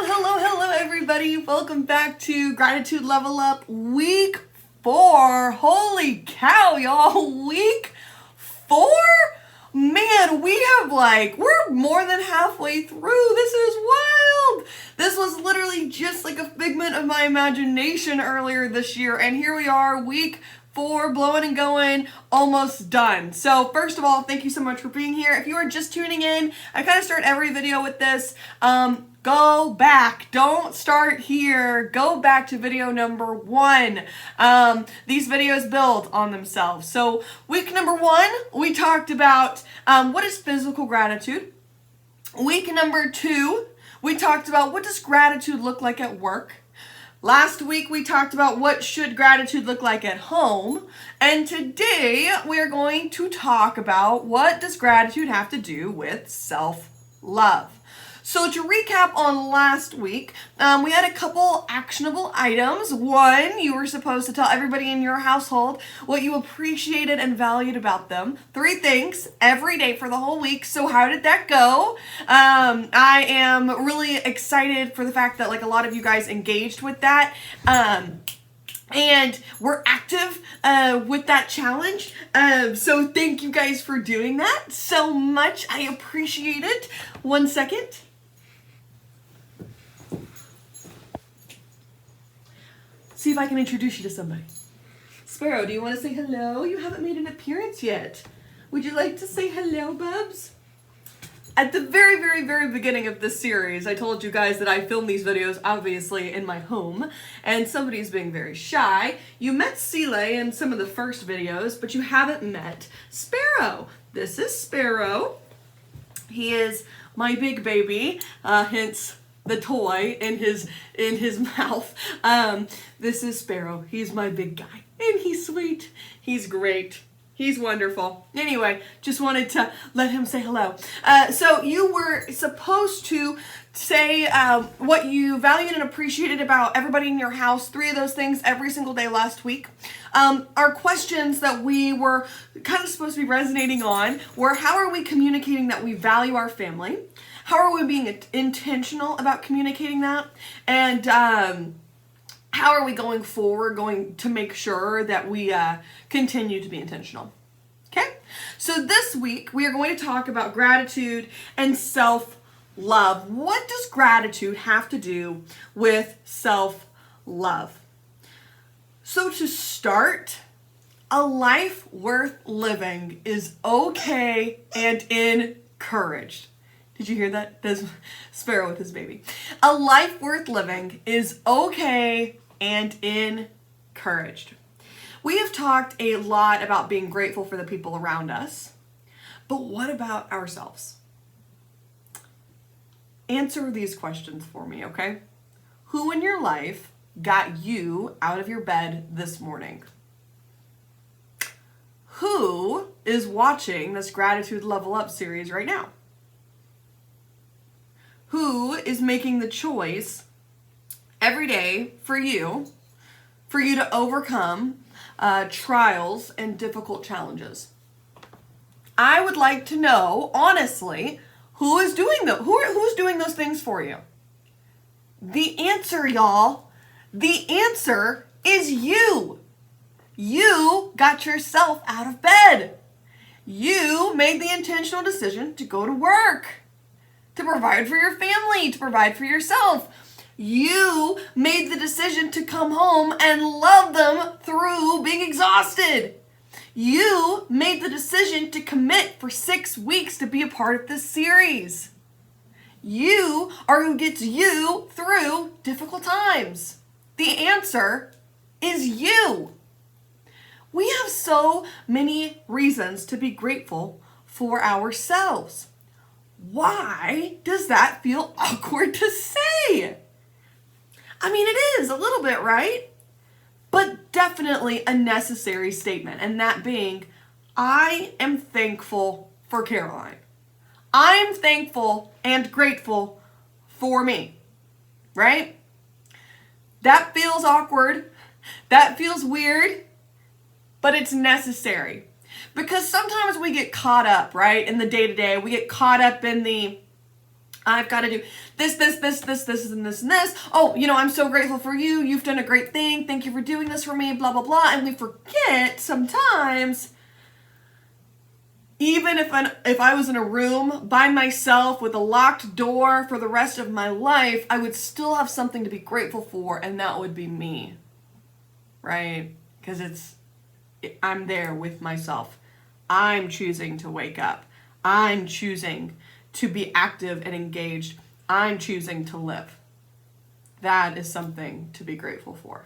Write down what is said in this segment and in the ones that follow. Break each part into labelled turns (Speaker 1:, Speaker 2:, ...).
Speaker 1: Hello, everybody. Welcome back to Gratitude Level Up Week 4. Holy cow, y'all. Week 4? Man, we're more than halfway through. This is wild. This was literally just like a figment of my imagination earlier this year. And here we are, week 4, blowing and going, almost done. So first of all, thank you so much for being here. If you are just tuning in, I kind of start every video with this. Go back. Don't start here. Go back to video number 1. These videos build on themselves. So week number 1, we talked about what is physical gratitude. Week number 2, we talked about what does gratitude look like at work. Last week, we talked about what should gratitude look like at home. And today, we're going to talk about what does gratitude have to do with self-love. So to recap on last week, we had a couple actionable items. 1, you were supposed to tell everybody in your household what you appreciated and valued about them. 3 things every day for the whole week. So how did that go? I am really excited for the fact that a lot of you guys engaged with that. And we're active with that challenge. So thank you guys for doing that so much. I appreciate it. 1 second. See if I can introduce you to somebody. Sparrow, do you want to say hello? You haven't made an appearance yet. Would you like to say hello, Bubs? At the very, very, very beginning of this series, I told you guys that I film these videos, obviously, in my home, and somebody's being very shy. You met Sile in some of the first videos, but you haven't met Sparrow. This is Sparrow. He is my big baby, hence the toy in his mouth. This is Sparrow. He's my big guy. And he's sweet. He's great. He's wonderful. Anyway, just wanted to let him say hello. So you were supposed to say what you valued and appreciated about everybody in your house. 3 of those things every single day last week. Our questions that we were kind of supposed to be resonating on were, how are we communicating that we value our family? How are we being intentional about communicating that? And how are we going forward, going to make sure that we continue to be intentional? Okay? So this week, we are going to talk about gratitude and self-love. What does gratitude have to do with self-love? So to start, a life worth living is okay and encouraged. Did you hear that? There's Sparrow with his baby. A life worth living is okay and encouraged. We have talked a lot about being grateful for the people around us, but what about ourselves? Answer these questions for me, okay? Who in your life got you out of your bed this morning? Who is watching this Gratitude Level Up series right now? Who is making the choice every day for you to overcome trials and difficult challenges? I would like to know, honestly, who is doing who's doing those things for you? The answer, y'all, the answer is you. You got yourself out of bed. You made the intentional decision to go to work, to provide for your family, to provide for yourself. You made the decision to come home and love them through being exhausted. You made the decision to commit for 6 weeks to be a part of this series. You are who gets you through difficult times. The answer is you. We have so many reasons to be grateful for ourselves. Why does that feel awkward to say? I mean, it is a little bit, right? But definitely a necessary statement. And that being, I am thankful for Caroline. I'm thankful and grateful for me, right? That feels awkward. That feels weird, but it's necessary. Because sometimes we get caught up, right, in the day-to-day. We get caught up in the I've got to do this, and this. Oh, I'm so grateful for you. You've done a great thing. Thank you for doing this for me, blah, blah, blah. And we forget sometimes, even if I was in a room by myself with a locked door for the rest of my life, I would still have something to be grateful for, and that would be me, right? Because I'm there with myself. I'm choosing to wake up. I'm choosing to be active and engaged. I'm choosing to live. That is something to be grateful for.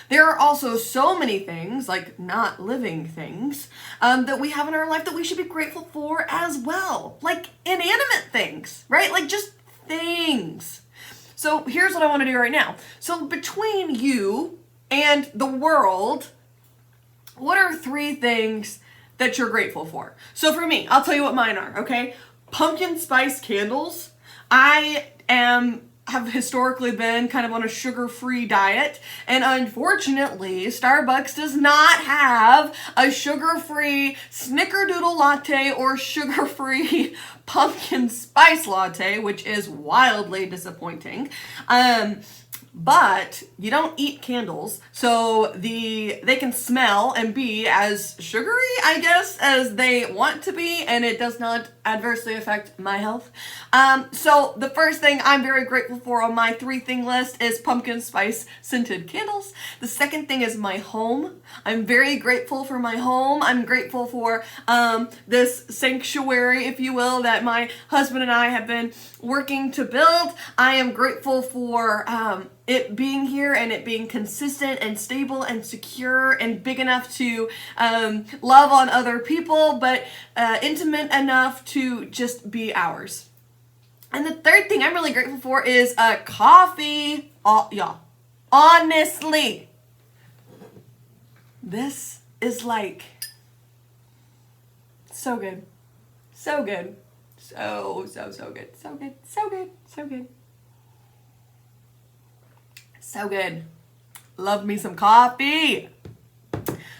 Speaker 1: There are also so many things, like not living things, that we have in our life that we should be grateful for as well. Like inanimate things, right? Like just things. So here's what I want to do right now. So between you and the world, what are 3 things that you're grateful for? So for me, I'll tell you what mine are, okay? Pumpkin spice candles. I have historically been kind of on a sugar-free diet, and unfortunately, Starbucks does not have a sugar-free snickerdoodle latte or sugar-free pumpkin spice latte, which is wildly disappointing. But you don't eat candles, so they can smell and be as sugary, I guess, as they want to be, and it does not adversely affect my health. So the first thing I'm very grateful for on my 3-thing list is pumpkin spice scented candles. The second thing is my home. I'm very grateful for my home. I'm grateful for this sanctuary, if you will, that my husband and I have been working to build. I am grateful for it being here and it being consistent and stable and secure and big enough to love on other people, but intimate enough to just be ours. And the third thing I'm really grateful for is coffee. Y'all, honestly, this is like so good. So good. So good. So good. So good. So good. So good. Love me some coffee.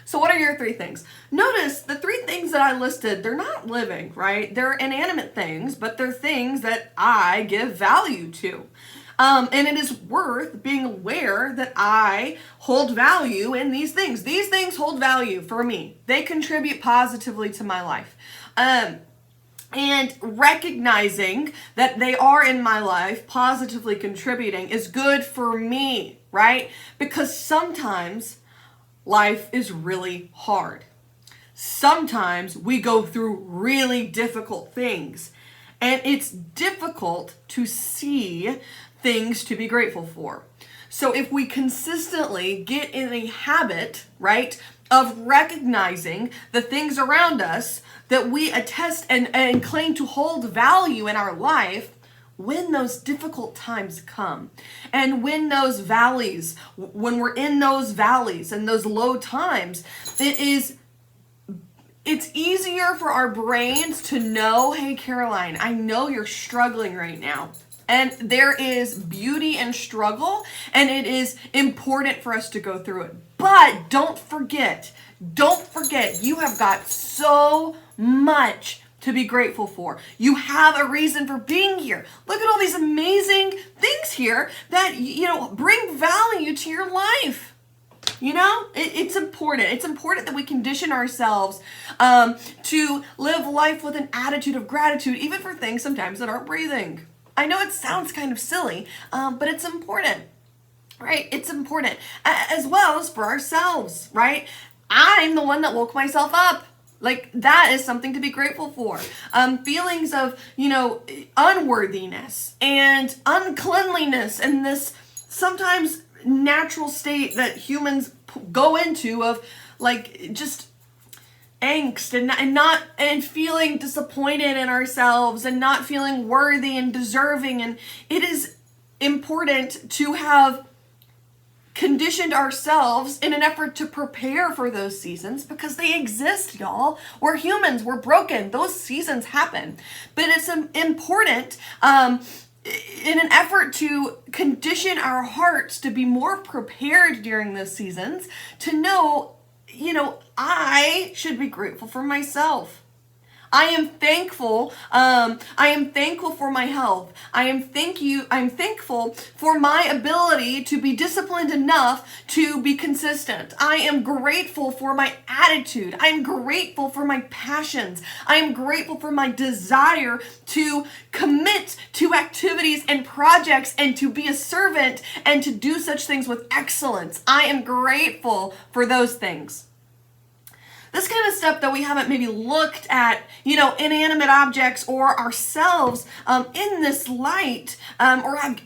Speaker 1: So what are your 3 things? Notice the 3 things that I listed, they're not living, right? They're inanimate things, but they're things that I give value to. And it is worth being aware that I hold value in these things. These things hold value for me. They contribute positively to my life. And recognizing that they are in my life positively contributing is good for me, right? Because sometimes life is really hard. Sometimes we go through really difficult things, and it's difficult to see things to be grateful for. So if we consistently get in a habit, right, of recognizing the things around us that we attest and claim to hold value in our life, when those difficult times come, and when when we're in those valleys and those low times, it's easier for our brains to know, hey, Caroline, I know you're struggling right now. And there is beauty in struggle, and it is important for us to go through it. But don't forget, you have got so much to be grateful for. You have a reason for being here. Look at all these amazing things here that, bring value to your life. It's important. It's important that we condition ourselves to live life with an attitude of gratitude, even for things sometimes that aren't breathing. I know it sounds kind of silly, but it's important, right? It's important, as well as for ourselves, right? I'm the one that woke myself up. Like, that is something to be grateful for. Feelings of, unworthiness and uncleanliness and this sometimes natural state that humans go into of, like, just angst and feeling disappointed in ourselves and not feeling worthy and deserving. And it is important to have conditioned ourselves in an effort to prepare for those seasons, because they exist, y'all. We're humans. We're broken. Those seasons happen. But it's important in an effort to condition our hearts to be more prepared during those seasons, to know, I should be grateful for myself. I am thankful. I am thankful for my health. I'm thankful for my ability to be disciplined enough to be consistent. I am grateful for my attitude. I'm grateful for my passions. I am grateful for my desire to commit to activities and projects and to be a servant and to do such things with excellence. I am grateful for those things. This kind of stuff that we haven't maybe looked at, inanimate objects or ourselves in this light, or have,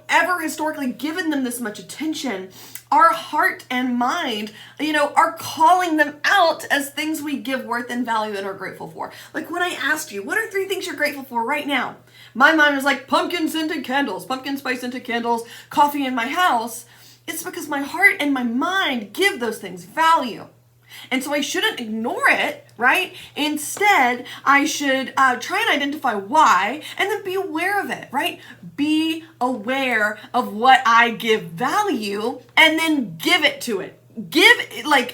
Speaker 1: ever historically given them this much attention, our heart and mind, are calling them out as things we give worth and value and are grateful for. Like when I asked you, what are 3 things you're grateful for right now? My mind was like pumpkin scented candles, pumpkin spice scented candles, coffee in my house. It's because my heart and my mind give those things value. And so I shouldn't ignore it, right? Instead, I should try and identify why and then be aware of it, right? Be aware of what I give value and then give it to it.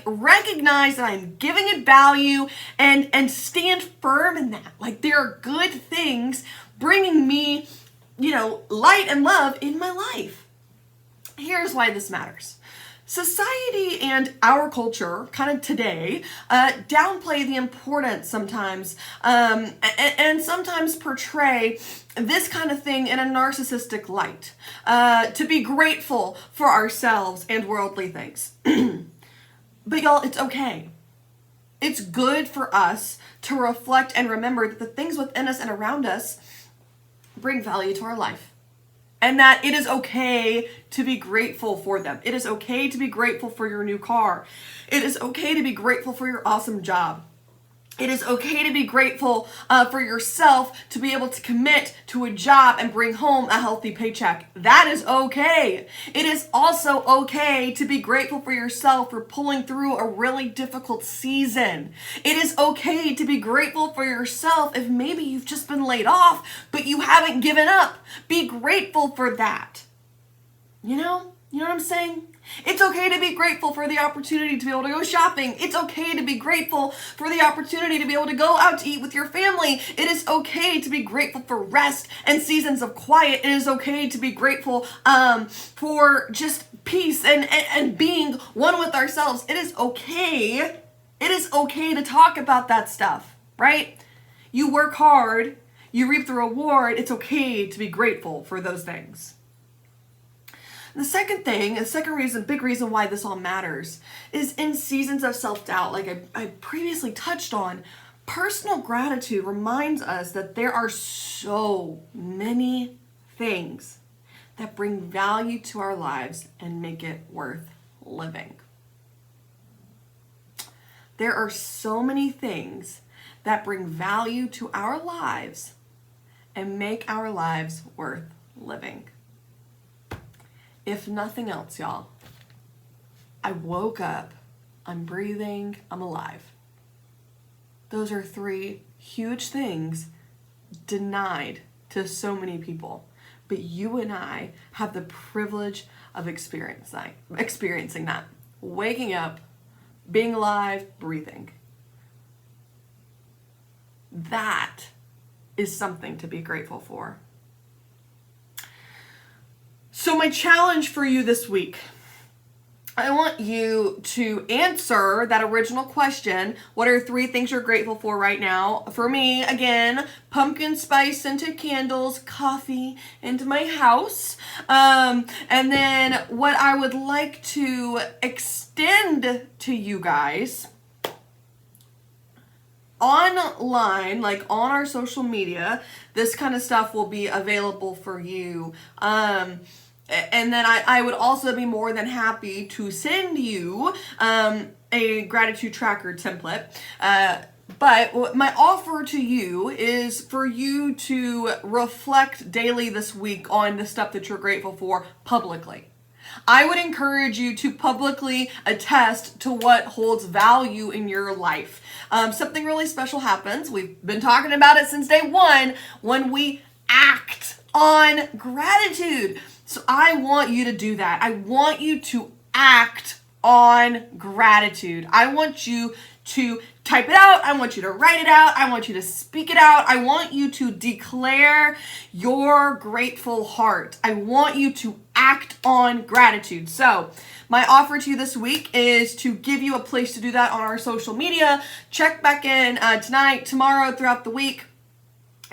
Speaker 1: Recognize that I'm giving it value and stand firm in that. Like there are good things bringing me, light and love in my life. Here's why this matters. Society and our culture, kind of today, downplay the importance sometimes, and sometimes portray this kind of thing in a narcissistic light, to be grateful for ourselves and worldly things. But y'all, it's okay. It's good for us to reflect and remember that the things within us and around us bring value to our life. And that it is okay to be grateful for them. It is okay to be grateful for your new car. It is okay to be grateful for your awesome job. It is okay to be grateful for yourself to be able to commit to a job and bring home a healthy paycheck. That is okay. It is also okay to be grateful for yourself for pulling through a really difficult season. It is okay to be grateful for yourself if maybe you've just been laid off, but you haven't given up. Be grateful for that. You know what I'm saying? It's okay to be grateful for the opportunity to be able to go shopping. It's okay to be grateful for the opportunity to be able to go out to eat with your family. It is okay to be grateful for rest and seasons of quiet. It is okay to be grateful for just peace and being one with ourselves. It is okay. It is okay to talk about that stuff, right? You work hard, you reap the reward. It's okay to be grateful for those things. The second big reason why this all matters is in seasons of self-doubt, like I previously touched on, personal gratitude reminds us that there are so many things that bring value to our lives and make it worth living. There are so many things that bring value to our lives and make our lives worth living. If nothing else, y'all, I woke up, I'm breathing, I'm alive. Those are 3 huge things denied to so many people. But you and I have the privilege of experiencing that. Waking up, being alive, breathing. That is something to be grateful for. So my challenge for you this week, I want you to answer that original question. What are 3 things you're grateful for right now? For me, again, pumpkin spice scented candles, coffee into my house. And then what I would like to extend to you guys online, like on our social media, this kind of stuff will be available for you. And then I would also be more than happy to send you a gratitude tracker template. But my offer to you is for you to reflect daily this week on the stuff that you're grateful for publicly. I would encourage you to publicly attest to what holds value in your life. Something really special happens. We've been talking about it since day one when we act on gratitude. So I want you to do that. I want you to act on gratitude. I want you to type it out. I want you to write it out. I want you to speak it out. I want you to declare your grateful heart. I want you to act on gratitude. So my offer to you this week is to give you a place to do that on our social media. Check back in tonight, tomorrow, throughout the week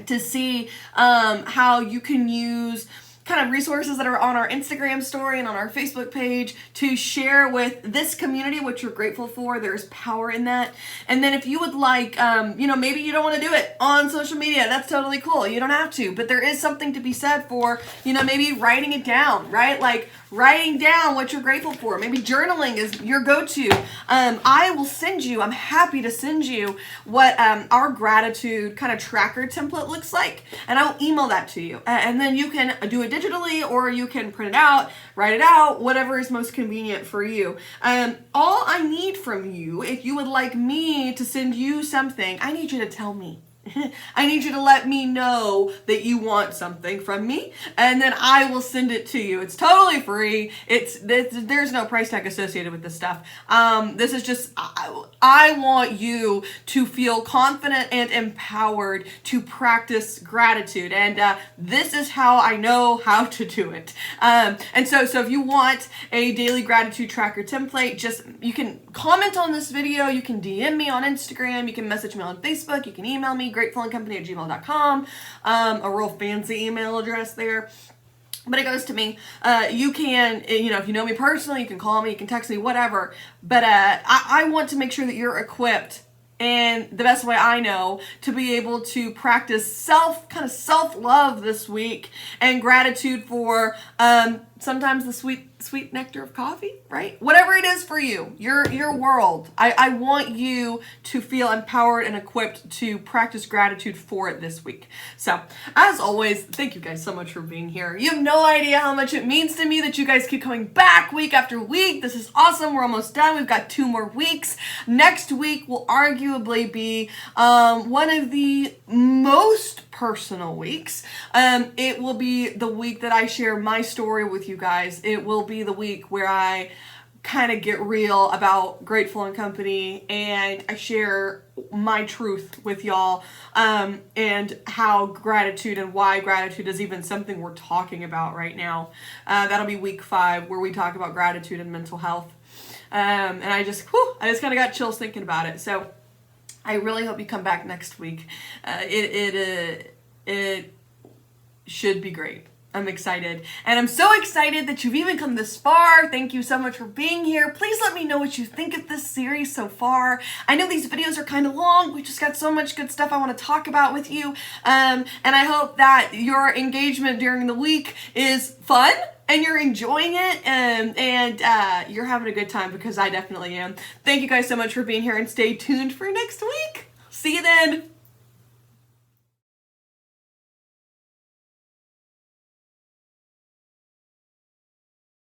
Speaker 1: to see how you can use kind of resources that are on our Instagram story and on our Facebook page to share with this community what you're grateful for. There's power in that. And then if you would like, maybe you don't want to do it on social media, that's totally cool. You don't have to, but there is something to be said for, maybe writing it down, right? Like writing down what you're grateful for. Maybe journaling is your go-to. I'm happy to send you what our gratitude kind of tracker template looks like. And I'll email that to you. And then you can do it digitally, or you can print it out, write it out, whatever is most convenient for you. All I need from you, if you would like me to send you something, I need you to tell me. I need you to let me know that you want something from me, and then I will send it to you. It's totally free. There's no price tag associated with this stuff. This is just, I want you to feel confident and empowered to practice gratitude, and this is how I know how to do it. And so if you want a daily gratitude tracker template, you can comment on this video, you can DM me on Instagram, you can message me on Facebook, you can email me, gratefullandcompany@gmail.com, a real fancy email address there. But it goes to me. You can, if you know me personally, you can call me, you can text me, whatever. But I want to make sure that you're equipped, and the best way I know, to be able to practice self-love this week, and gratitude for sometimes the sweet nectar of coffee, right? Whatever it is for you, your world. I want you to feel empowered and equipped to practice gratitude for it this week. So, as always, thank you guys so much for being here. You have no idea how much it means to me that you guys keep coming back week after week. This is awesome. We're almost done. We've got 2 more weeks. Next week will arguably be one of the most personal weeks. It will be the week that I share my story with you guys. It will be the week where I kind of get real about Grateful and Company, and I share my truth with y'all, and how gratitude and why gratitude is even something we're talking about right now. That'll be week 5, where we talk about gratitude and mental health. And I just kind of got chills thinking about it. So I really hope you come back next week. It should be great. I'm excited. And I'm so excited that you've even come this far. Thank you so much for being here. Please let me know what you think of this series so far. I know these videos are kind of long. We just got so much good stuff I want to talk about with you. And I hope that your engagement during the week is fun, and you're enjoying it, and you're having a good time, because I definitely am. Thank you guys so much for being here, and stay tuned for next week. See you then.